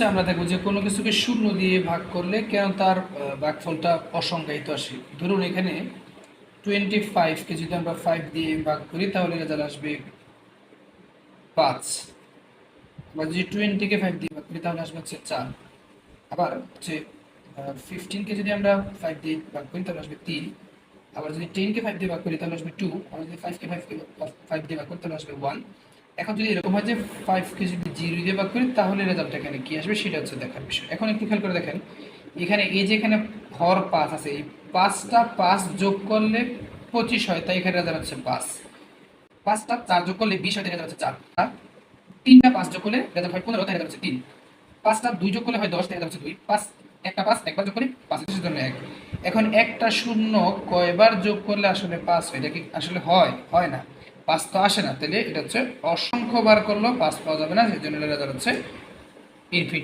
আমরা দেখবো যে কোনো কিছুকে শূন্য দিয়ে ভাগ করলে কেন তার ভাগফলটা অসংজ্ঞায়িত আসে। ধরুন এখানে 25কে যদি আমরা 5 দিয়ে ভাগ করি তাহলে রেজাল্ট আসবে 5। আবার যদি 20কে 5 দিয়ে ভাগ করি তাহলে আসবে হচ্ছে 4। আবার হচ্ছে 15কে যদি আমরা 5 দিয়ে ভাগ করি তাহলে আসবে 3। আবার যদি 10কে 5 দিয়ে ভাগ করি তাহলে আসবে 2। আবার যদি 5কে 5 দিয়ে ভাগ করি তাহলে আসবে 1। এখন যদি এরকম হয় যে 5কে যদি 0 দিয়ে ভাগ করি তাহলে রেজাল্ট এখানে কি আসবে সেটা হচ্ছে দেখার বিষয়। এখন একটু খেয়াল করে দেখেন, এখানে এই যে এখানে হর 5 আছে, এই 5টা 5 যোগ করলে 25 হয়, তাই এখানে রেজাল্ট হচ্ছে 5। 5টা 4 যোগ করলে 20 হয়, তাই রেজাল্ট হচ্ছে 4। আর 3টা 5 যোগ করলে রেজাল্ট হয় 15, তাই রেজাল্ট হচ্ছে 3। 5টা 2 যোগ করলে হয় 10, তাই রেজাল্ট হচ্ছে 2। 5 একটা 5 একবার যোগ করি 5 এর জন্য 1। এখন একটা শূন্য কয়বার যোগ করলে আসলে 5 হয়? এটা কি আসলে হয়? হয় না, 5 তো আসে না। তাহলে এটা হচ্ছে অসংখ্যবার করলেও 5 পাওয়া যাবে না, সেজন্য রেজাল্ট হচ্ছে ইনফিনিটি।